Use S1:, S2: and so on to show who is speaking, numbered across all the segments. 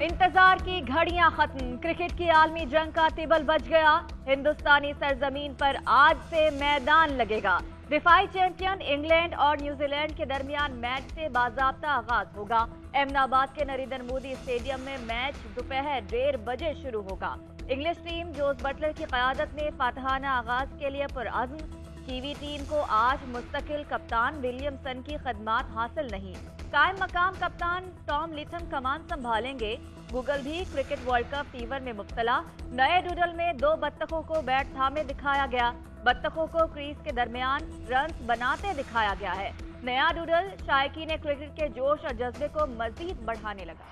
S1: इंतजार की घड़ियां खत्म, क्रिकेट की आलमी जंग का तिबल बज गया। हिंदुस्तानी सरजमीन पर आज से मैदान लगेगा। दिफाई चैंपियन इंग्लैंड और न्यूजीलैंड के दरमियान मैच से बाजाब्ता आगाज होगा। अहमदाबाद के नरेंद्र मोदी स्टेडियम में मैच दोपहर 1:30 बजे शुरू होगा। इंग्लिश टीम जोस बटलर की क़यादत में फातहाना आगाज के लिए पुरअज़्म। कीवी टीम को आज मुस्तकिल कप्तान विलियमसन की खदमात हासिल नहीं। कायम मकाम कप्तान टॉम लिथम कमान संभालेंगे। गूगल भी क्रिकेट वर्ल्ड कप फीवर में मुब्तला। नए डूडल में 2 बत्तखों को बैट थामे दिखाया गया। बत्तखों को क्रीज के दरमियान रन्स बनाते दिखाया गया है। नया डूडल शायकीन क्रिकेट के जोश और जज्बे को मजीद बढ़ाने लगा।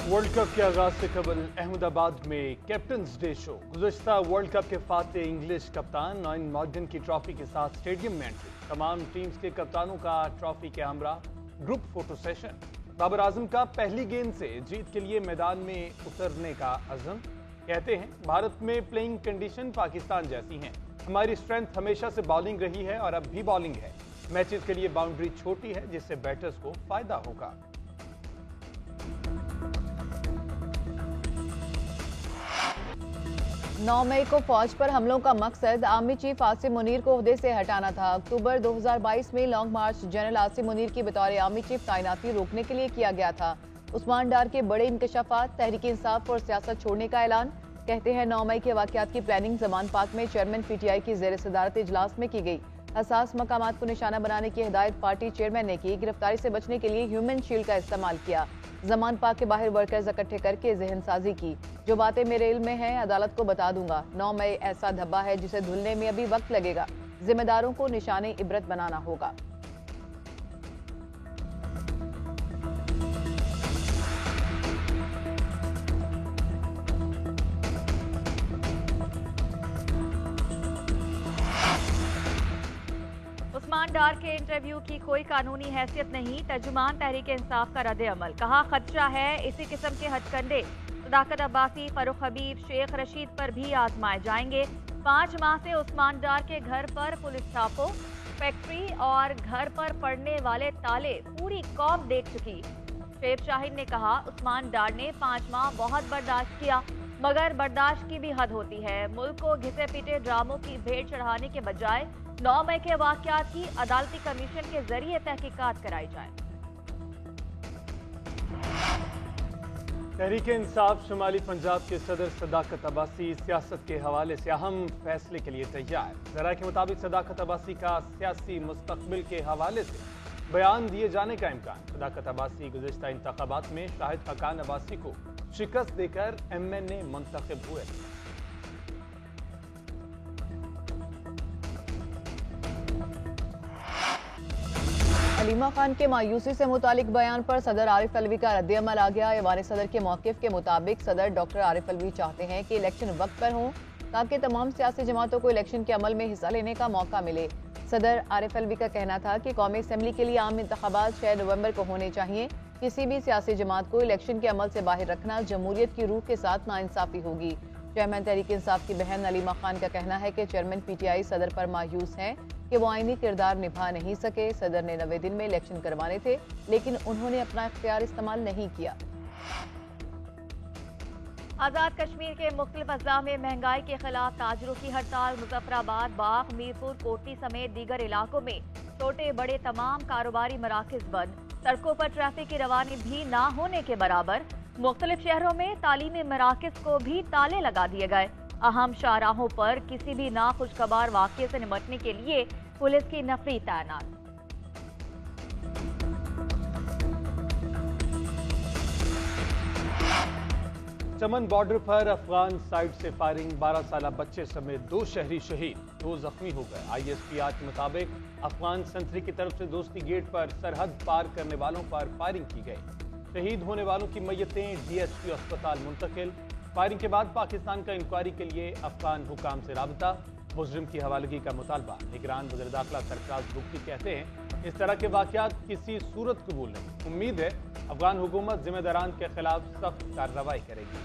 S2: वर्ल्ड कप के आगाज से कबल अहमदाबाद में कैप्टन्स डे शो। गुज़श्ता वर्ल्ड कप के फातेह इंग्लिश कप्तान नॉइन मॉर्गन की ट्रॉफी के साथ स्टेडियम में एंट्री। तमाम टीम्स के कप्तानों का ट्रॉफी के हमरा group photo session. Babar Azam का पहली गेंद से जीत के लिए मैदान में उतरने का अज़म। कहते हैं भारत में प्लेइंग कंडीशन पाकिस्तान जैसी हैं। हमारी स्ट्रेंथ हमेशा से बॉलिंग रही है और अब भी बॉलिंग है। मैचेस के लिए बाउंड्री छोटी है जिससे बैटर्स को फायदा होगा।
S3: 9 मई को फौज पर हमलों का मकसद आर्मी चीफ आसिम मुनीर को ओहदे से हटाना था। अक्टूबर 2022 में लॉन्ग मार्च जनरल आसिम मुनीर की बतौर आर्मी चीफ तैनाती रोकने के लिए किया गया था। उस्मान डार के बड़े इंकशाफात, तहरीक इंसाफ और सियासत छोड़ने का ऐलान। कहते हैं 9 मई के वाकयात की प्लानिंग जमान पाक में चेयरमैन पीटीआई की जेर सदारत इजलास में की गई। हसास मकामात को निशाना बनाने की हिदायत पार्टी चेयरमैन ने की। गिरफ्तारी से बचने के लिए ह्यूमन शील्ड का इस्तेमाल किया। जमान पाक के बाहर वर्कर्स इकट्ठे करके जहन साजी की। जो बातें मेरे इल्म में हैं अदालत को बता दूंगा। 9 मई ऐसा धब्बा है जिसे धुलने में अभी वक्त लगेगा। जिम्मेदारों को निशाने इबरत बनाना होगा।
S1: उस्मान डार के इंटरव्यू की कोई कानूनी हैसियत नहीं। तर्जुमान तहरीक इंसाफ का रद्द अमल। कहा खदशा है इसी किस्म के हथकंडे सदाकत अब्बासी, फरूख हबीब, शेख रशीद पर भी आजमाए जाएंगे। 5 माह से उस्मान डार के घर पर पुलिस छापों, फैक्ट्री और घर पर पड़ने वाले ताले पूरी कौम देख चुकी। शेर शाहीन ने कहा उस्मान डार ने 5 माह बहुत बर्दाश्त किया, मगर बर्दाश्त की भी हद होती है। मुल्क को घिसे पीटे ड्रामों की भेंट चढ़ाने के बजाय 9 मई के वाकयात की अदालती कमीशन के जरिए तहकीकात कराई जाए।
S2: तहरीक इंसाफ शुमाली पंजाब के सदर सदाकत अब्बासी सियासत के हवाले से अहम फैसले के लिए तैयार। जरा के मुताबिक सदाकत अब्बासी का सियासी मुस्तकबिल के हवाले से बयान दिए जाने का इम्कान। सदाकत अब्बासी गुज़श्ता इंतखाबात में शाहिद खकान अब्बासी को शिकस्त देकर MNA मुंतखब हुए।
S3: हलीमा खान के मायूसी से मुतालिक बयान पर सदर आरिफ अलवी का रद्द अमल आ गया। ऐवान सदर के मौक़िफ़ के मुताबिक सदर डॉक्टर आरिफ अलवी चाहते हैं कि इलेक्शन वक्त पर हों ताकि तमाम सियासी जमातों को इलेक्शन के अमल में हिस्सा लेने का मौका मिले। सदर आरिफ अलवी का कहना था कि कौमी असम्बली के लिए आम इंतखाबात 6 नवंबर को होने चाहिए। किसी भी सियासी जमात को इलेक्शन के अमल से बाहर रखना जमहूरियत की रूह के साथ नाइंसाफी होगी। चेयरमैन तहरीक इंसाफ की बहन अलीमा खान का कहना है कि चेयरमैन PTI सदर पर मायूस हैं कि वो आईनी किरदार निभा नहीं सके। सदर ने 90 दिन में इलेक्शन करवाने थे लेकिन उन्होंने अपना इख्तियार इस्तेमाल नहीं किया।
S1: आज़ाद कश्मीर के मुख्तलिफ अजला में महंगाई के खिलाफ ताजरों की हड़ताल। मुजफ्फराबाद, बाग, मीरपुर, कोटली समेत दीगर इलाकों में छोटे बड़े तमाम कारोबारी मराकज बंद। सड़कों पर ट्रैफिक की रवानी भी ना होने के बराबर। मुख्तलिफ शहरों में तालीमी मराकज को भी ताले लगा दिए गए। अहम शाहराहों पर किसी भी नाखुशगवार वाक़ये से निपटने के लिए पुलिस की नफरी तैनात।
S2: चमन बॉर्डर पर अफगान साइड से फायरिंग। 12 साल बच्चे समेत 2 शहरी शहीद, 2 जख्मी हो गए। ISPR के मुताबिक अफगान सेंट्री की तरफ से दोस्ती गेट पर सरहद पार करने वालों पर फायरिंग की गई। शहीद होने वालों की मैयतें DHQ अस्पताल मुंतकिल। फायरिंग के बाद पाकिस्तान का इंक्वायरी के लिए अफगान हुकाम से राबता। मुजरिम की हवालगी का मुतालबा। निगरान वज़ीर दाखिला सरफराज बुगटी कहते हैं इस तरह के वाकयात किसी सूरत कबूल नहीं। उम्मीद है अफगान हुकूमत जिम्मेदारान के खिलाफ सख्त कार्रवाई करेगी।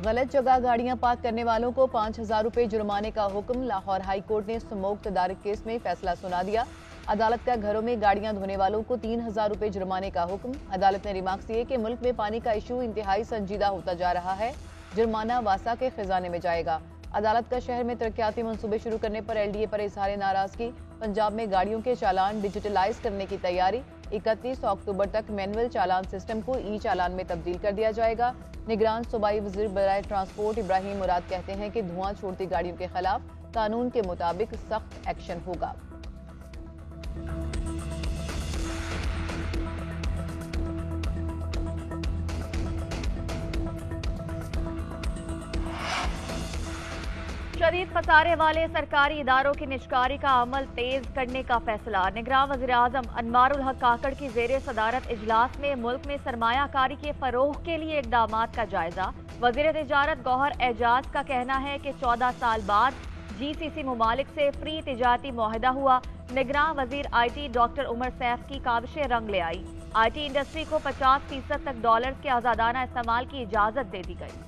S3: गलत जगह गाड़ियां पार्क करने वालों को 5,000 रुपए जुर्माने का हुक्म। लाहौर हाई कोर्ट ने स्मोक तदारक केस में फैसला सुना दिया। अदालत का घरों में गाड़ियां धोने वालों को 3,000 रुपए जुर्माने का हुक्म। अदालत ने रिमार्क्स दिए कि मुल्क में पानी का इशू इंतहाई संजीदा होता जा रहा है, जुर्माना वासा के खजाने में जाएगा। अदालत का शहर में तरक्याती मंसूबे शुरू करने पर LDA पर इजहार नाराजगी। पंजाब में गाड़ियों के चालान डिजिटलाइज करने की तैयारी। 31 अक्टूबर तक मैनुअल चालान सिस्टम को ई चालान में तब्दील कर दिया जाएगा। निगरान सूबाई वजीर बराए ट्रांसपोर्ट इब्राहिम मुराद कहते हैं कि धुआं छोड़ती गाड़ियों के खिलाफ कानून के मुताबिक सख्त एक्शन होगा।
S1: शदीद खसारे वाले सरकारी इदारों की निजकारी का अमल तेज करने का फैसला। निगरान वज़ीर-ए-आज़म अनवारुल हक काकड़ की जेर सदारत इजलास में मुल्क में सरमायाकारी के फरोग के लिए इकदामात का जायजा। वज़ीर तिजारत गौहर एजाज का कहना है कि 14 साल बाद GCC मुमालिक से फ्री तिजारती मुआहदा हुआ। निगरान वजीर IT डॉक्टर उमर सैफ की काविशें रंग ले आई। IT इंडस्ट्री को 50% तक डॉलर्स के आजादाना इस्तेमाल की इजाजत दे दी गई।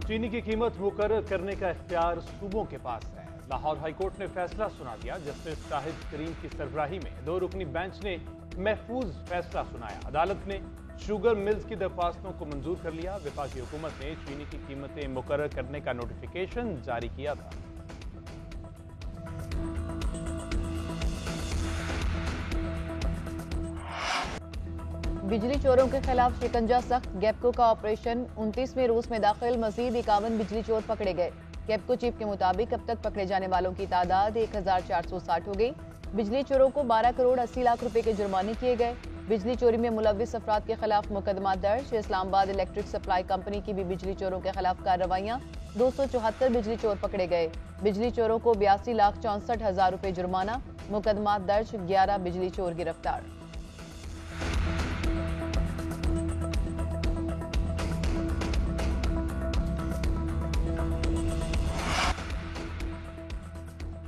S2: चीनी की कीमत मुकर्रर करने का इख्तियार सूबों के पास है। लाहौर हाईकोर्ट ने फैसला सुना दिया। जस्टिस शाहिद करीम की सरबराही में 2 रुकनी बेंच ने महफूज फैसला सुनाया। अदालत ने शुगर मिल्स की दरख्वास्तों को मंजूर कर लिया। वफाकी हुकूमत ने चीनी की कीमतें मुकर्रर करने का नोटिफिकेशन जारी किया था।
S3: बिजली चोरों के खिलाफ शिकंजा सख्त। गैपको का ऑपरेशन 29वें रोज में दाखिल। मजीद 51 बिजली चोर पकड़े गए। गैपको चीफ के मुताबिक अब तक पकड़े जाने वालों की तादाद 1460 हो गई। बिजली चोरों को 12 करोड़ 80 लाख रुपए के जुर्माने किए गए। बिजली चोरी में मुलविस अफराद के खिलाफ मुकदमा दर्ज। इस्लामाबाद इलेक्ट्रिक सप्लाई कंपनी की भी बिजली चोरों के खिलाफ कार्रवाइयां। 274 बिजली चोर पकड़े गए। बिजली चोरों को 82,64,000 रुपए जुर्माना। मुकदमा दर्ज। 11 बिजली चोर गिरफ्तार।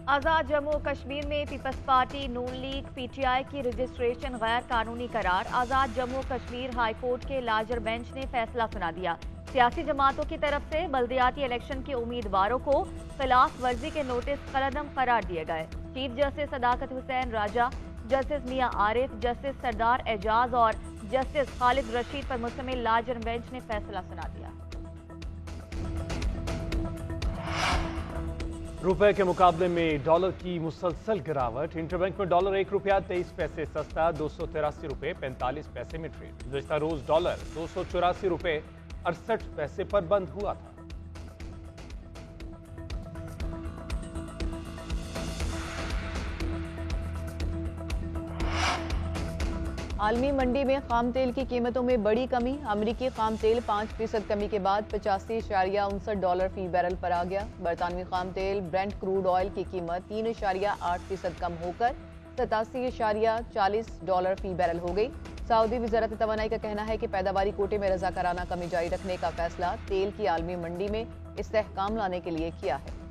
S1: आजाद जम्मू कश्मीर में पीपल्स पार्टी, नून लीग, PTI की रजिस्ट्रेशन गैर कानूनी करार। आजाद जम्मू कश्मीर हाई कोर्ट के लार्जर बेंच ने फैसला सुना दिया। सियासी जमातों की तरफ से बल्दियाती इलेक्शन के उम्मीदवारों को खिलाफ वर्जी के नोटिस कलअदम करार दिए गए। चीफ जस्टिस सदाकत हुसैन राजा, जस्टिस मियां आरिफ, जस्टिस सरदार एजाज और जस्टिस खालिद रशीद पर मुश्तमिल लार्जर बेंच ने फैसला सुना दिया।
S2: रुपए के मुकाबले में डॉलर की मुसलसल गिरावट। इंटरबैंक में डॉलर 1 रुपया 23 पैसे सस्ता 283 रुपए 45 पैसे में ट्रेड। गुज़िश्ता रोज डॉलर 284 रुपए 68 पैसे पर बंद हुआ था।
S3: आलमी मंडी में खाम तेल की कीमतों में बड़ी कमी। अमरीकी खाम तेल 5% कमी के बाद 85.59 डॉलर फी बैरल पर आ गया। बरतानवी खाम तेल ब्रेंट क्रूड ऑयल की कीमत 3.8% कम होकर 87.40 डॉलर फी बैरल हो गई। सऊदी वज़ारत तवानाई का कहना है कि पैदावारी कोटे में रज़ाकाराना कमी जारी रखने का फैसला तेल की आलमी मंडी में इस्तेहकाम लाने के लिए किया है।